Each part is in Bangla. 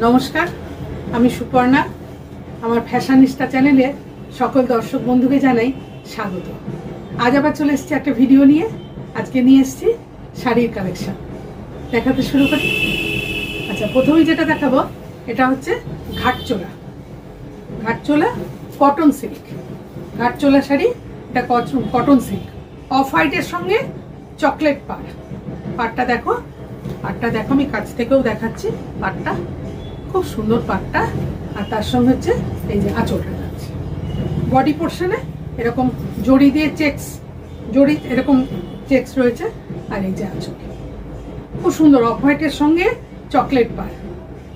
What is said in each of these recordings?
নমস্কার, আমি সুপর্ণা। আমার ফ্যাশনিস্টা চ্যানেলে সকল দর্শক বন্ধুকে জানাই স্বাগত। আজ আবার চলে এসেছি একটা ভিডিও নিয়ে। আজকে নিয়ে এসেছি শাড়ির কালেকশন, দেখাতে শুরু করি। আচ্ছা, প্রথমেই যেটা দেখাবো এটা হচ্ছে ঘাটচোলা। ঘাটচোলা কটন সিল্ক, ঘাটচোলা শাড়ি। এটা কটন সিল্ক, অফ হোয়াইটের সঙ্গে চকলেট পাড়টা দেখো। পাড়টা দেখো, আমি কাছ থেকেও দেখাচ্ছি। পাড়টা খুব সুন্দর, পাড়টা। আর তার সঙ্গে হচ্ছে এই যে আঁচলটা যাচ্ছে। বডি পোর্শনে এরকম জড়ি দিয়ে জড়ি এরকম চেক্স রয়েছে। আর এই যে আঁচল খুব সুন্দর, অফ হোয়াইটের সঙ্গে চকলেট পাড়,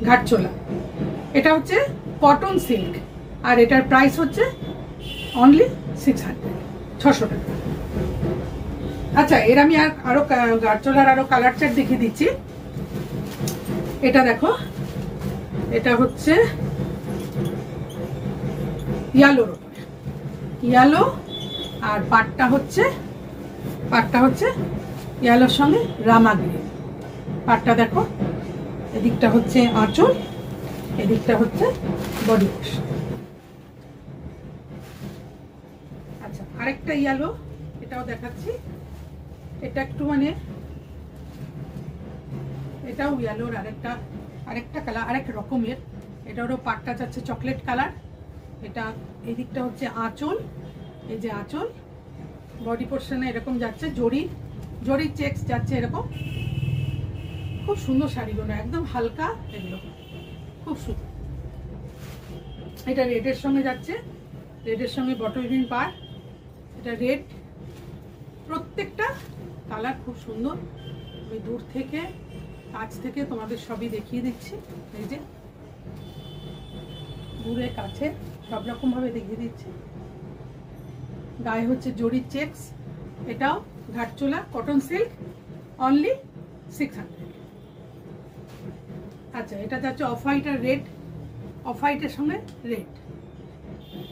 ঘাটচোলা। এটা হচ্ছে কটন সিল্ক, আর এটার প্রাইস হচ্ছে অনলি 600 টাকা। আচ্ছা, এর আমি আরো ঘাটচোলার আরো কালার চার্ট দেখিয়ে দিচ্ছি। এটা দেখো, এটা হচ্ছে ইয়ালোর উপরে, ইয়ালো। আর পাটটা হচ্ছে ইয়ালোর সঙ্গে রামা গ্রিন। পাটটা দেখো, এদিকটা হচ্ছে আঁচল, এদিকটা হচ্ছে বডি পোর্শন। আচ্ছা, আরেকটা ইয়ালো, এটাও দেখাচ্ছি। এটা একটু এটাও ইয়ালোর আরেকটা কালার, আরেক রকমের। এটারও পাটটা যাচ্ছে চকলেট কালার। এটা এই দিকটা হচ্ছে আঁচল, এই যে আঁচল। বডি পোর্শনে এরকম যাচ্ছে জড়ির চেক্স যাচ্ছে এরকম। খুব সুন্দর শাড়িগুলো, একদম হালকা, এগুলো খুব সুন্দর। এটা রেডের সঙ্গে যাচ্ছে, রেডের সঙ্গে বটল গ্রিন পাড়। এটা রেড, প্রত্যেকটা কালার খুব সুন্দর। আমি দূর থেকে কাছ থেকে তোমাদের সবই দেখিয়ে দিচ্ছি। এই যে দূরে কাছে সব রকম ভাবে দেখিয়ে দিচ্ছি। গায়ে হচ্ছে জড়ির চেক্স। এটাও ঘাটচোলা কটন সিল্ক, অনলি 600। আচ্ছা, এটা যাচ্ছে অফ হোয়াইট আর রেড, অফ হোয়াইটের সঙ্গে রেড।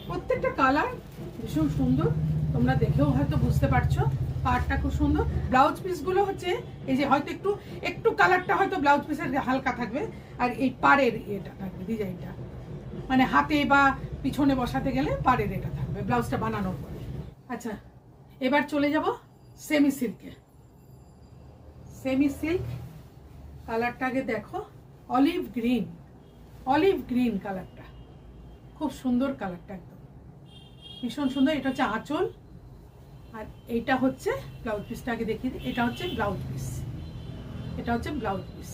প্রত্যেকটা কালার ভীষণ সুন্দর, তোমরা দেখেও হয়তো বুঝতে পারছো। পাড়টা খুব সুন্দর। ব্লাউজ পিসগুলো হচ্ছে এই যে হয়তো একটু কালারটা হয়তো ব্লাউজ পিসের হালকা থাকবে, আর এই পাড়ের এটা থাকবে, ডিজাইনটা মানে হাতে বা পিছনে বসাতে গেলে পাড়ের এটা থাকবে ব্লাউজটা বানানোর পরে। আচ্ছা, এবার চলে যাব সেমি সিল্কে। সেমি সিল্ক কালারটা আগে দেখো, অলিভ গ্রিন কালারটা খুব সুন্দর। কালারটা একদম ভীষণ সুন্দর। এটা হচ্ছে আঁচল, আর এইটা হচ্ছে ব্লাউজ পিসটা আগে দেখিয়ে দিই। এটা হচ্ছে ব্লাউজ পিস।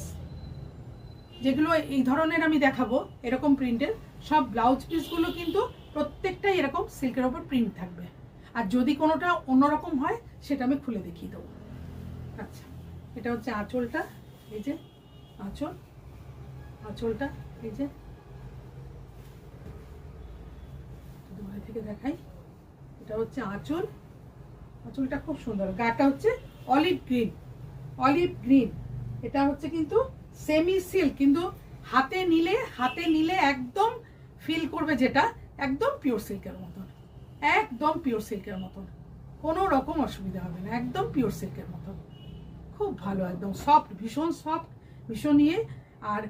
যেগুলো এই ধরনের আমি দেখাবো এরকম প্রিন্টের সব ব্লাউজ পিসগুলো কিন্তু প্রত্যেকটাই এরকম সিল্কের ওপর প্রিন্ট থাকবে। আর যদি কোনোটা অন্যরকম হয় সেটা আমি খুলে দেখিয়ে দেবো। আচ্ছা, এটা হচ্ছে আঁচলটা, এই যে আঁচলটা এই যে দূরে থেকে দেখাই। এটা হচ্ছে আঁচলটা খুব সুন্দর। গাটা হচ্ছে অলিভ গ্রিন। এটা হচ্ছে কিন্তু সেমি সিল্ক, কিন্তু হাতে নিলে একদম ফিল করবে যেটা একদম পিওর সিল্কের মতন, কোনো রকম অসুবিধা হবে না, একদম পিওর সিল্কের মতন। খুব ভালো, একদম সফট, ভীষণ ইয়ে। আর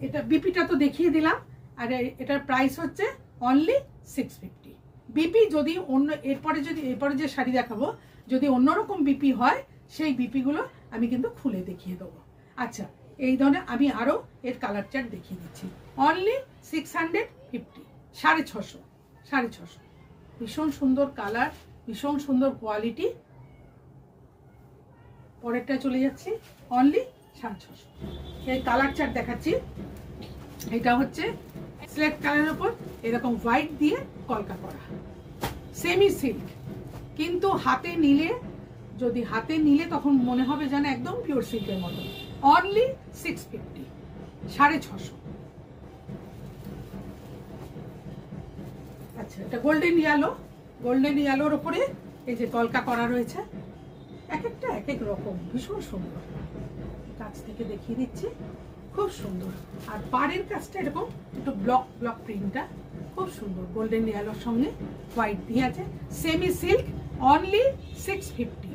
এটা বিপিটা তো দেখিয়ে দিলাম। আর এটার প্রাইস হচ্ছে অনলি 650। বিপি যদি এরপরে যে শাড়ি দেখাবো যদি অন্যরকম বিপি হয়, সেই বিপিগুলো আমি কিন্তু খুলে দেখিয়ে দেবো। আচ্ছা, এই ধরনের আমি আরো এর কালার চার্ট দেখিয়ে দিচ্ছি। অনলি 650, 650। ভীষণ সুন্দর কালার, ভীষণ সুন্দর কোয়ালিটি। পরেরটা চলে যাচ্ছি, অনলি 650। এই কালার চার্ট দেখাচ্ছি। এটা হচ্ছে স্লেট কালারের উপর এরকম হোয়াইট দিয়ে কলকা করা সেমি সিল্ক, কিন্তু হাতে নিলে তখন মনে হবে যেন একদম পিওর সিল্কের মতো। অনলি 650, 650। আচ্ছা, এটা গোল্ডেন ইয়ালোর উপরে এই যে কলকা করা রয়েছে। এক একটা এক এক রকম, ভীষণ সুন্দর। কাছ থেকে দেখিয়ে দিচ্ছি, খুব সুন্দর। আর পাড়ের কাজটা এরকম একটু ব্লক প্রিন্টটা খুব সুন্দর। গোল্ডেন ইয়ালোর সঙ্গে হোয়াইট দিয়ে আছে। Semi silk, only 650।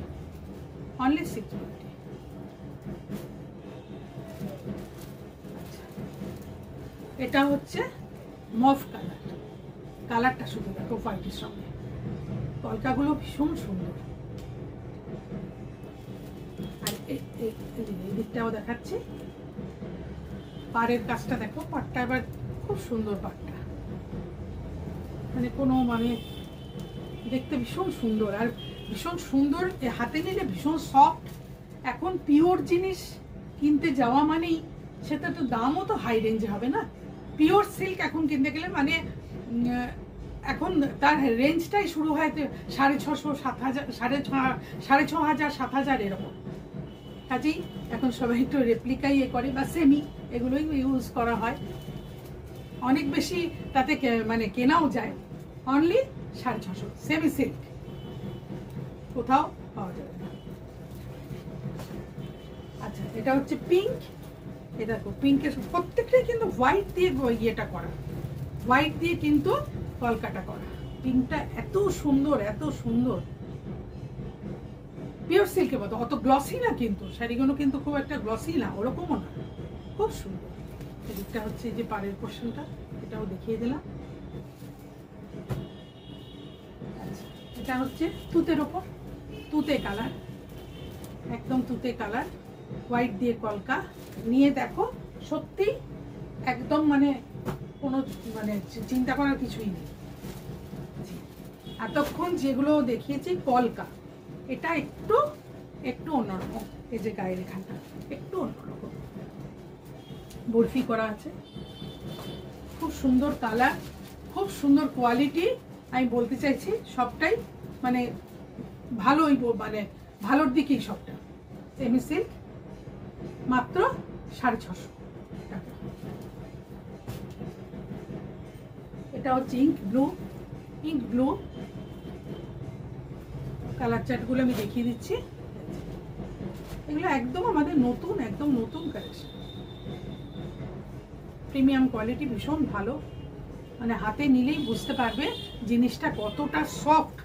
এটা হচ্ছে মফ কালার, কালারটা শুধু দেখো হোয়াইটের সঙ্গে। কলকাগুলো ভীষণ সুন্দর। আর এই দিকটাও দেখাচ্ছি, পাড়ের কাজটা দেখো, পাড়টা এবার খুব সুন্দর, পাড়টা মানে কোনো মানে দেখতে ভীষণ সুন্দর, আর ভীষণ সুন্দর, হাতে নিলে ভীষণ সফট। এখন পিওর জিনিস কিনতে যাওয়া মানেই সেটা তো দামও তো হাই রেঞ্জে হবে না। পিওর সিল্ক এখন কিনতে গেলে মানে এখন তার রেঞ্জটাই শুরু হয় 650, 7,000, 6,500, 7,000 এরকম। কাজেই এখন সবাই একটু রেপ্লিকাই করে বা সেমি এগুলোই ইউজ করা হয়। অনেক বেশি তাতে মানে কেনাও যায়। অনলি 650 সেমি সিল্ক, কোথাও পাওয়া যাবে না। আচ্ছা, এটা হচ্ছে পিঙ্ক। এটা দেখো পিঙ্কের প্রত্যেকটাই কিন্তু হোয়াইট দিয়ে ইয়েটা করা, হোয়াইট দিয়ে কিন্তু কলকাটা করা। পিঙ্কটা এত সুন্দর, এত সুন্দর, পিওর সিল্কের মতো। অত গ্লসি না কিন্তু শাড়িগুলো, কিন্তু খুব একটা গ্লসি না, ওরকমও না, খুব সুন্দর। এদিকটা হচ্ছে যে পাড়ের পোর্শনটা, এটাও দেখিয়ে দিলাম। আচ্ছা, এটা হচ্ছে তুতের ওপর, তুতে কালার, একদম তুতে কালার, হোয়াইট দিয়ে কলকা নিয়ে দেখো, সত্যি একদম মানে কোনো মানে চিন্তা করার কিছুই নেই। এতক্ষণ যেগুলো দেখিয়েছি কলকা, এটা একটু একটু অন্যরকম। এই যে গায়ের এখানটা একটু অন্যরকম, বরফি করা আছে, খুব সুন্দর কালার, খুব সুন্দর কোয়ালিটি। আমি বলতে চাইছি সবটাই মানে ভালোই, মানে ভালোর দিকেই সবটা। সেমি সিল্ক মাত্র 650 টাকা। এটা হচ্ছে ink blue, ink blue colour চার্টগুলো আমি দেখিয়ে দিচ্ছি। এগুলো একদম আমাদের নতুন, একদম নতুন কালেকশন, প্রিমিয়াম কোয়ালিটি, ভীষণ ভালো। মানে হাতে নিলেই বুঝতে পারবে জিনিসটা কতটা সফট।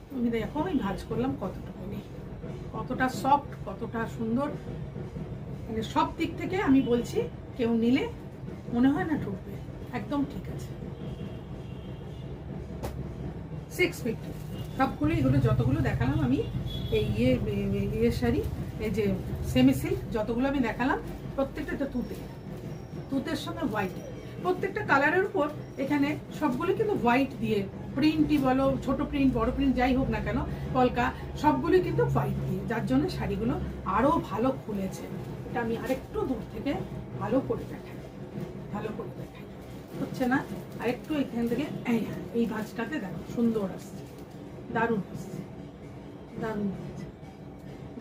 তুমি দেখো আমি ভাঁজ করলাম কতটুকু নেই, কতটা সফট, কতটা সুন্দর। মানে সব দিক থেকে আমি বলছি, কেউ নিলে মনে হয় না ঠকবে, একদম ঠিক আছে। 650 সবগুলো, এগুলো যতগুলো দেখালাম আমি এই ইয়ে শাড়ি, এই যে সেমি সিল্ক যতগুলো আমি দেখালাম, প্রত্যেকটা একটা তুতে, তুতের সঙ্গে হোয়াইট, প্রত্যেকটা কালারের উপর এখানে সবগুলো কিন্তু হোয়াইট দিয়ে, প্রিন্টই বলো, ছোট প্রিন্ট বড় প্রিন্ট যাই হোক না কেন, কলকা সবগুলো কিন্তু হোয়াইট দিয়ে, যার জন্য শাড়িগুলো আরও ভালো খুলেছে। এটা আমি আরেকটু দূর থেকে ভালো করে দেখাই, ভালো করে দেখাই, হচ্ছে না? আরেকটু এখান থেকে এই ভাঁজটাতে দেখো সুন্দর আসছে, দারুণ আসছে, দারুণ,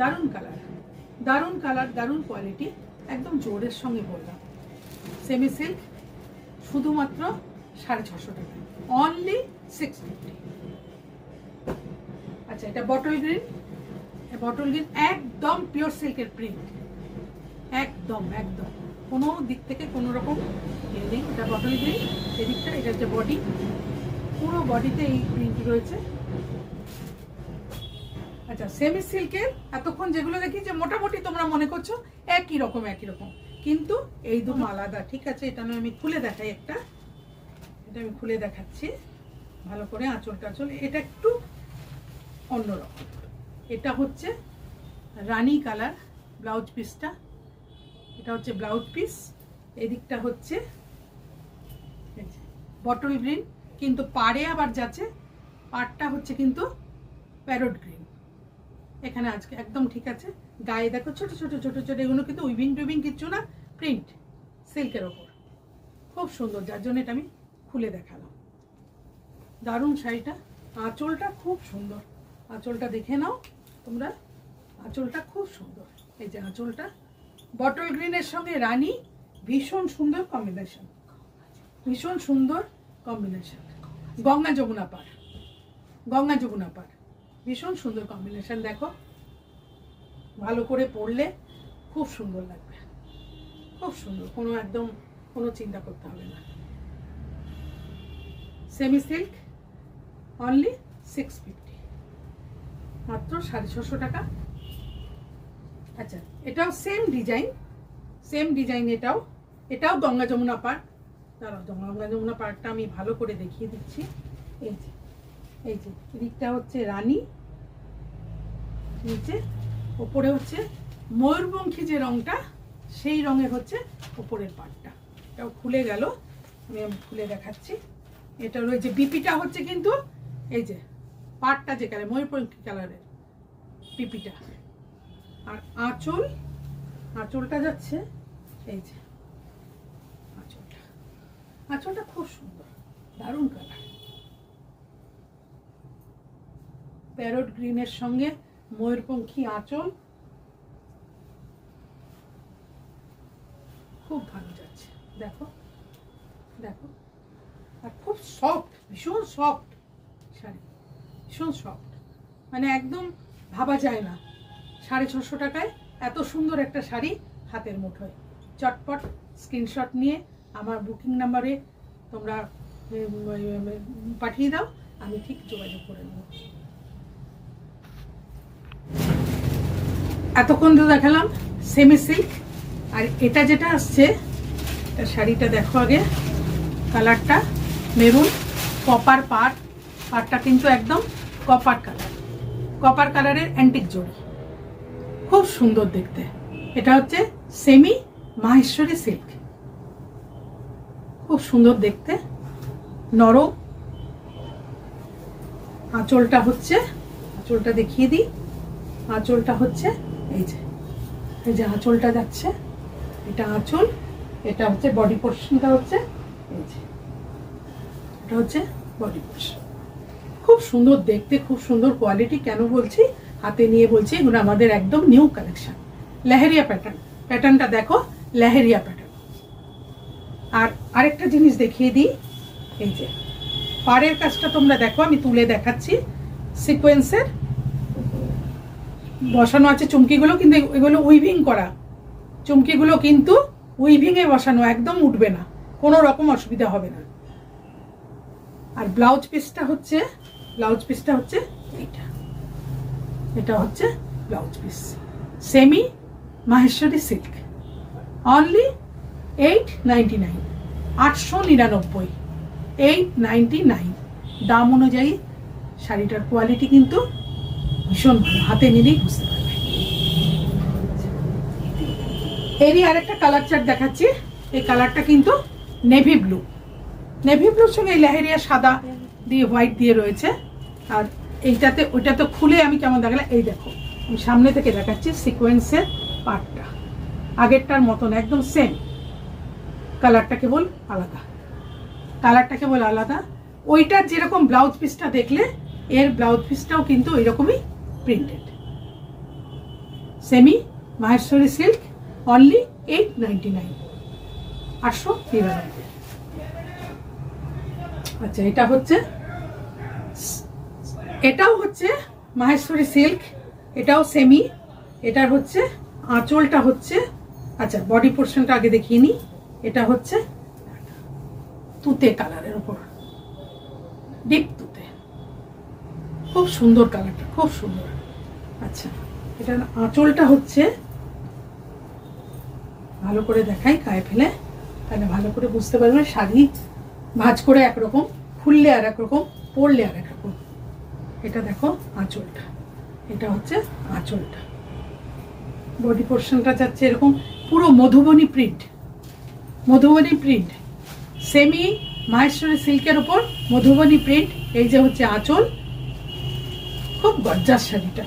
দারুণ কালার, দারুণ কালার, দারুণ কোয়ালিটি, একদম জোরের সঙ্গে বললাম। সেমি সিল্ক শুধুমাত্র 650 টাকা, অনলি 650। আচ্ছা, এটা বটল গ্রিন, বটল গ্রিন একদম পিওর সিল্কের প্রিন্ট, একদম একদম কোনো দিক থেকে কোনো রকম ইয়ে নেই। এটা বটল গ্রিন, এদিকটা, এটা হচ্ছে বডি, পুরো বডিতে এই প্রিন্ট রয়েছে। আচ্ছা, সেমি সিল্কের এতক্ষণ যেগুলো দেখি যে মোটামুটি তোমরা মনে করছো একই রকম, একই রকম, কিন্তু এই দুটো আলাদা। ঠিক আছে, এটা আমি খুলে দেখাই একটা, এটা আমি খুলে দেখাচ্ছি ভালো করে। আঁচল টাচল এটা একটু অন্যরকম। এটা হচ্ছে রানী কালার ব্লাউজ পিসটা, এটা হচ্ছে ব্লাউজ পিস। এদিকটা হচ্ছে বটল গ্রিন, কিন্তু পাড়ে আবার যাচ্ছে, পাড়টা হচ্ছে কিন্তু প্যারট গ্রিন। এখানে আজকে একদম ঠিক আছে। গায়ে দেখো ছোট ছোট ছোট ছোট, এগুলো কিন্তু উইভিং টুইভিং কিচ্ছু না, প্রিন্ট সিল্কের ওপর, খুব সুন্দর, যার জন্য এটা আমি খুলে দেখালাম। দারুণ শাড়িটা, আঁচলটা খুব সুন্দর, আঁচলটা দেখে নাও তোমরা, আঁচলটা খুব সুন্দর। এই যে আঁচলটা বটল গ্রিনের সঙ্গে রানী, ভীষণ সুন্দর কম্বিনেশন, ভীষণ সুন্দর কম্বিনেশন। গঙ্গা যমুনা পাড়, গঙ্গা যমুনা পাড়, ভীষণ সুন্দর কম্বিনেশন। দেখো ভালো করে পরলে খুব সুন্দর লাগবে, খুব সুন্দর, কোনো একদম কোনো চিন্তা করতে হবে না। সেমি সিল্ক অনলি 650, মাত্র 650 টাকা। আচ্ছা, এটাও সেম ডিজাইন, সেম ডিজাইন, এটাও, এটাও গঙ্গা যমুনা পাড়, দাঁড়াও, যমুনা যমুনা পার্কটা আমি ভালো করে দেখিয়ে দিচ্ছি। এই যে এদিকটা হচ্ছে রানী, নিচে ওপরে হচ্ছে ময়ূরপঙ্খী যে রংটা, সেই রঙের হচ্ছে ওপরের পার্টটা। এটাও খুলে গেল, আমি খুলে দেখাচ্ছি। এটা রয়েছে বিপিটা হচ্ছে কিন্তু এই যে পাটটা যে কালার, ময়ূরপঙ্খী কালারের পিপিটা। আর আঁচলটা যাচ্ছে এই যে আঁচলটা খুব সুন্দর, দারুণ কালার, প্যারট গ্রিনের সঙ্গে ময়ূরপঙ্খী আঁচল, খুব ভালো যাচ্ছে। দেখো দেখো, আর খুব সফট, ভীষণ সফট শাড়ি, ভীষণ সফট, মানে একদম ভাবা যায় না 650 টাকায় এত সুন্দর একটা শাড়ি হাতের মুঠোয়। চটপট স্ক্রিনশট নিয়ে আমার বুকিং নাম্বারে তোমরা পাঠিয়ে দাও, আমি ঠিক যোগাযোগ করে নেব। এতক্ষণ তো দেখালাম সেমি সিল্ক, আর এটা যেটা আসছে, এটা শাড়িটা দেখো আগে, কালারটা মেরুন, কপার পাড়টা কিন্তু একদম কপার কালারের অ্যান্টিক জড়ি, খুব সুন্দর দেখতে। এটা হচ্ছে সেমি মাহেশ্বরী সিল্ক, খুব সুন্দর দেখতে, নরম। আঁচলটা দেখিয়ে দিই। আঁচলটা হচ্ছে এই যে আঁচলটা যাচ্ছে, এটা আঁচল, এটা হচ্ছে বডি পোর্শনটা হচ্ছে এই যে, এটা হচ্ছে বডি পোর্শন। খুব সুন্দর দেখতে, খুব সুন্দর কোয়ালিটি। কেন বলছি, হাতে নিয়ে বলছি, এগুলো আমাদের একদম নিউ কালেকশন। লেহেরিয়া প্যাটার্নটা দেখো, লেহেরিয়া প্যাটার্ন। আর আরেকটা জিনিস দেখিয়ে দিই, এই যে পাড়ের কাজটা তোমরা দেখো, আমি তুলে দেখাচ্ছি। সিকোয়েন্সের বসানো আছে চুমকিগুলো, কিন্তু এগুলো উইভিং করা চুমকিগুলো, কিন্তু উইভিংয়ে বসানো, একদম উঠবে না, কোনো রকম অসুবিধা হবে না। আর ব্লাউজ পিসটা হচ্ছে এটা হচ্ছে blouse piece, semi Maheshwari silk, only 899, 899, 899 দাম অনুযায়ী শাড়িটার কোয়ালিটি কিন্তু ভীষণ ভালো, হাতে নিলেই বুঝতে পারবে। এরই আরেকটা কালার চার্ট দেখাচ্ছি। এই কালারটা কিন্তু নেভি ব্লুর সঙ্গে এই লেহেরিয়া সাদা দিয়ে হোয়াইট দিয়ে রয়েছে। আর ওইটা তো খুলে আমি কেমন দেখালাম, এই দেখো আমি সামনে থেকে দেখাচ্ছি। সিকোয়েন্সের পার্টটা আগেরটার মতন একদম সেম, কালারটা কেবল আলাদা। ওইটার যেরকম ব্লাউজ পিসটা দেখলে, এর ব্লাউজ পিসটাও কিন্তু এরকমই printed, semi Maheshwari silk, only 899, 899। আচ্ছা, এটাও হচ্ছে মাহেশ্বরী সিল্ক, এটাও সেমি। এটার হচ্ছে আঁচলটা হচ্ছে, আচ্ছা বডি পোর্শনটা আগে দেখিয়ে নিই। এটা হচ্ছে তুতে কালারের উপর, ডিপ তুতে, খুব সুন্দর কালারটা, খুব সুন্দর। আচ্ছা, এটার আঁচলটা হচ্ছে, ভালো করে দেখাই গায়ে ফেলে, তাহলে ভালো করে বুঝতে পারবে। শাড়ি ভাঁজ করে একরকম, খুললে আর একরকম, পরলে আর একরকম। এটা দেখো আঁচলটা, এটা হচ্ছে আঁচলটা। বডি পোর্শনটা যাচ্ছে এরকম পুরো মধুবনী প্রিন্ট, সেমি মাহেশ্বরী সিল্কের উপর মধুবনী প্রিন্ট। এই যে হচ্ছে আঁচল, খুব গর্জাস শাড়িটা।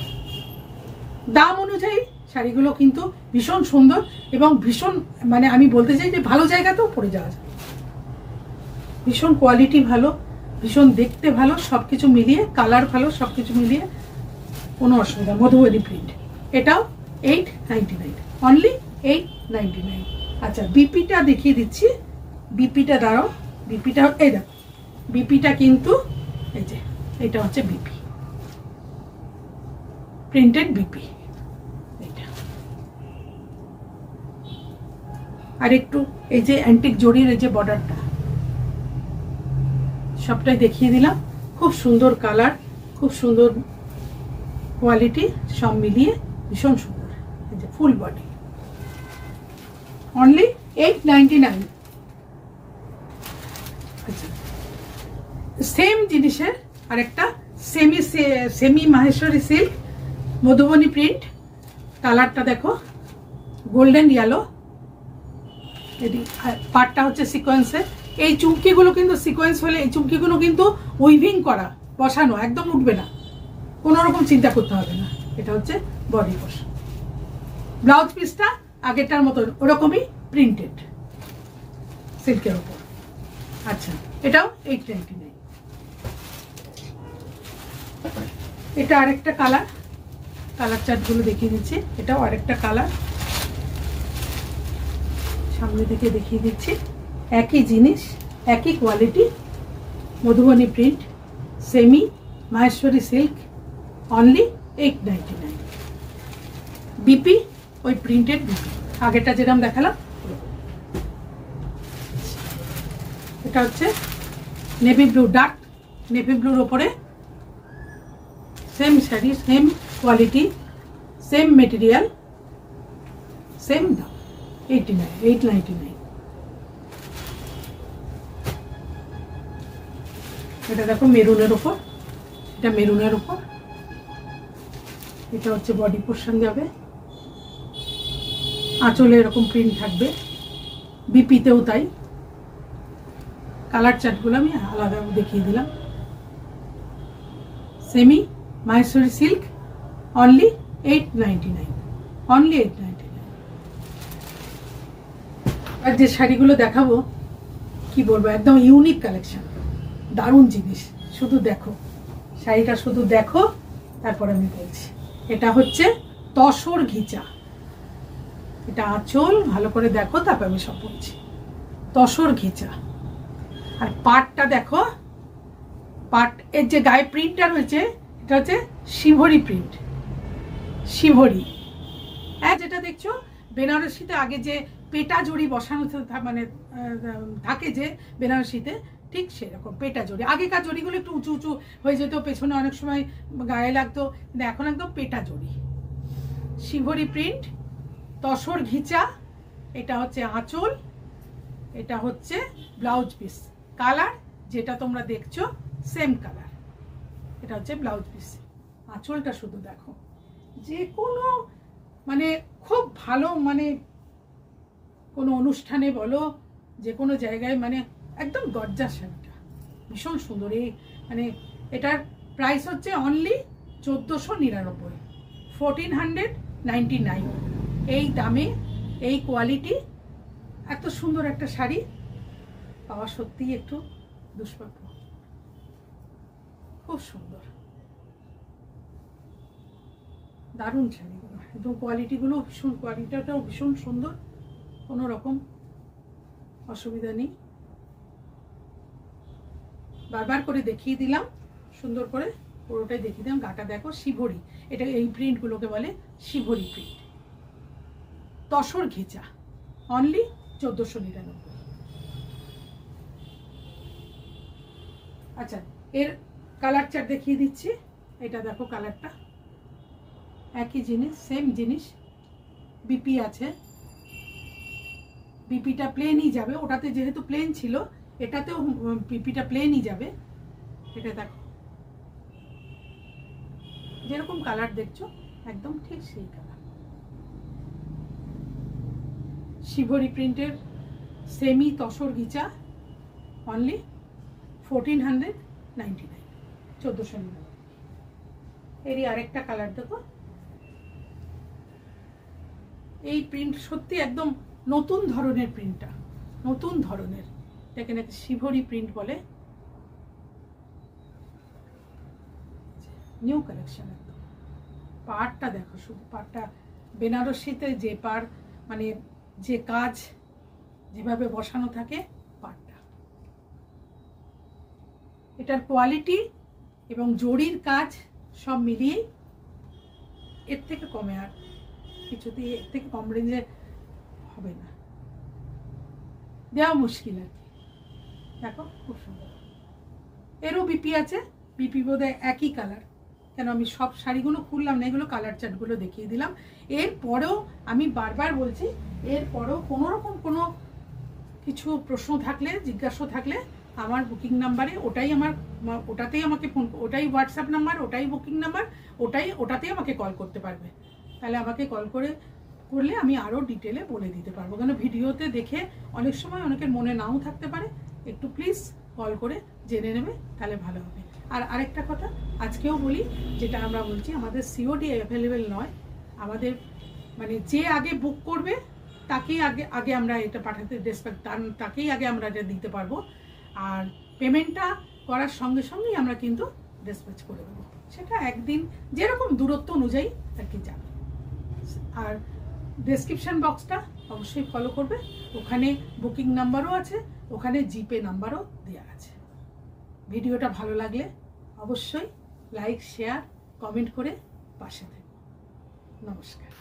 দাম অনুযায়ী শাড়িগুলো কিন্তু ভীষণ সুন্দর এবং ভীষণ, মানে আমি বলতে চাই যে ভালো জায়গাতেও পরে যাওয়া যায়। ভীষণ কোয়ালিটি ভালো, ভীষণ দেখতে ভালো, সবকিছু মিলিয়ে কালার ভালো, সবকিছু মিলিয়ে কোনো অসুবিধা। মধুবনী প্রিন্ট, এটাও 899, অনলি 899। আচ্ছা, বিপিটা দেখিয়ে দিচ্ছি। বিপিটা দাঁড়াও, বিপিটা এই দেখো, বিপিটা কিন্তু এই যে, এটা হচ্ছে বিপি, প্রিন্টেড বিপি। এটা আর একটু এই যে অ্যান্টিক জরির এই যে বর্ডারটা, সবটাই দেখিয়ে দিলাম। খুব সুন্দর কালার, খুব সুন্দর কোয়ালিটি, সব মিলিয়ে ভীষণ সুন্দর। এই যে ফুল বডি, অনলি 899। আচ্ছা, সেম জিনিসের আরেকটা semi Maheshwari silk Madhubani print. কালারটা দেখো গোল্ডেন ইয়েলো। এটি পার্টটা হচ্ছে সিকোয়েন্সের। এই চুমকিগুলো কিন্তু সিকোয়েন্স হলে এই চুমকিগুলো কিন্তু উইভিং করা, বসানো, একদম উঠবে না, কোনো রকম চিন্তা করতে হবে না। এটা হচ্ছে বডি পোর্শ। ব্লাউজ পিসটা আগেরটার মতো ওরকমই প্রিন্টেড সিল্কের ওপর। আচ্ছা, এটাও 899। এটা আরেকটা কালার, কালার চার্টগুলো দেখিয়ে দিচ্ছি। এটাও আরেকটা কালার, সামনে থেকে দেখিয়ে দিচ্ছি। একই জিনিস, একই quality, Madhubani print, semi Maheshwari silk, only 899। BP ওই প্রিন্টেড বিপি, আগেরটা যেরকম দেখালাম। এটা হচ্ছে নেভি ব্লু, ডার্ক নেভি ব্লুর ওপরে same sari, same quality, same material, same দাম 899। এটা দেখো মেরুনের ওপর, এটা মেরুনের ওপর। এটা হচ্ছে বডি পোর্শন যাবে, আঁচলে এরকম প্রিন্ট থাকবে, বিপিতেও তাই। কালার চার্টগুলো আমি আলাদা দেখিয়ে দিলাম। Semi Maheshwari silk, only 899, only 899। আর যে শাড়িগুলো দেখাবো কি বলবো, একদম ইউনিক কালেকশন, দারুণ জিনিস। শুধু দেখো শাড়িটা, শুধু দেখো, তারপর আমি বলছি। এটা হচ্ছে তসর ঘিচা, এটা আঁচল, ভালো করে দেখো, তারপর আমি সব বলছি। তসর ঘিচা। আর পাটটা দেখো, পাট এর যে গায়ে প্রিন্টটা রয়েছে এটা হচ্ছে শিভরি প্রিন্ট, শিভরি। হ্যাঁ, যেটা দেখছো বেনারসিতে আগে যে পেটা জড়ি বসানো মানে থাকে যে বেনারসিতে, ঠিক সেরকম পেটা জড়ি। আগেকার জড়িগুলো একটু উঁচু উঁচু হয়ে যেত, পেছনে অনেক সময় গায়ে লাগতো, কিন্তু এখন একদম পেটা জড়ি। শিভরি প্রিন্ট, তসর ঘিচা। এটা হচ্ছে আঁচল, এটা হচ্ছে ব্লাউজ পিস। কালার যেটা তোমরা দেখছো সেম কালার। এটা হচ্ছে ব্লাউজ পিস। আঁচলটা শুধু দেখো, যে কোনো মানে খুব ভালো, মানে কোনো অনুষ্ঠানে বলো, যে কোনো জায়গায়, মানে একদম গর্জাস শাড়িটা, ভীষণ সুন্দর। এই মানে এটার প্রাইস হচ্ছে অনলি 1499, 1499। এই দামে, এই কোয়ালিটি, এত সুন্দর একটা শাড়ি পাওয়া সত্যিই একটু দুষ্প্রাপ্য। খুব সুন্দর, দারুণ শাড়িগুলো, একদম কোয়ালিটিগুলো ভীষণ, কোয়ালিটিটাও ভীষণ সুন্দর, কোনো রকম অসুবিধা নেই। বারবার করে দেখিয়ে দিলাম, সুন্দর করে পুরোটাই দেখিয়ে দিলাম। গাটা দেখো, শিভরি, এটা এই প্রিন্টগুলোকে বলে শিভরি প্রিন্ট। তসর ঘেঁচা, অনলি 1499। আচ্ছা, এর কালার চার্ট দেখিয়ে দিচ্ছি। এটা দেখো কালারটা, একই জিনিস, সেম জিনিস, বিপি আছে। বিপিটা প্লেনই যাবে, ওটাতে যেহেতু প্লেন ছিল এটাতেও বিপিটা প্লেনই যাবে। এটা দেখো যেরকম কালার দেখছো একদম ঠিক সেই কালার। শিভরি প্রিন্টের সেমি তসর ঘিচা, অনলি 1499, 1499। এরই আরেকটা কালার দেখো। এই প্রিন্ট সত্যি একদম নতুন ধরনের প্রিন্টটা, নতুন ধরনের, এটাকে নাকি শিভরি প্রিন্ট বলে। নিউ কালেকশন একদম। পাড়টা দেখো, শুধু পাড়টা বেনারসিতে যে পাড়, মানে যে কাজ যেভাবে বসানো থাকে পাড়টা, এটার কোয়ালিটি এবং জরির কাজ সব মিলিয়ে এর থেকে কমে আর কিছুতেই, এর থেকে কম রেঞ্জে হবে না, দেওয়া মুশকিল আর কি। দেখো খুব সুন্দর। এরও বিপি আছে, বিপি বোধহয় একই কালার, কেন আমি সব শাড়িগুলো খুললাম না, এগুলো কালার চার্টগুলো দেখিয়ে দিলাম। এরপরেও আমি বারবার বলছি, এরপরেও কোনো রকম কোনো কিছু প্রশ্ন থাকলে, জিজ্ঞাসা থাকলে আমার বুকিং নাম্বারে, ওটাতেই আমাকে ফোন, ওটাই হোয়াটসঅ্যাপ নাম্বার, ওটাই বুকিং নাম্বার, ওটাতেই আমাকে কল করতে পারবে। তাহলে আমাকে কল করলে আমি আরও ডিটেলে বলে দিতে পারবো, কেন ভিডিওতে দেখে অনেক সময় অনেকের মনে নাও থাকতে পারে। একটু প্লিজ কল করে জেনে নেবে, তাহলে ভালো হবে। আর আরেকটা কথা আজকেও বলি, যেটা আমরা বলছি, আমাদের সিওডি অ্যাভেলেবেল নয়। আমাদের মানে যে আগে বুক করবে তাকেই আগে আমরা এটা পাঠাতে তাকেই আগে আমরা এটা দিতে পারবো। আর পেমেন্টটা করার সঙ্গে সঙ্গেই আমরা কিন্তু ডিসপ্যাচ করে দেবো। সেটা একদিন যেরকম দূরত্ব অনুযায়ী আর কি যাবে। আর ডেসক্রিপশন বক্সটা অবশ্যই ফলো করবে, ওখানে বুকিং নাম্বারও আছে, ওখানে জিপে নাম্বারও দেওয়া আছে। ভিডিওটা ভালো লাগলে অবশ্যই লাইক, শেয়ার, কমেন্ট করে পাশে থেকো। নমস্কার।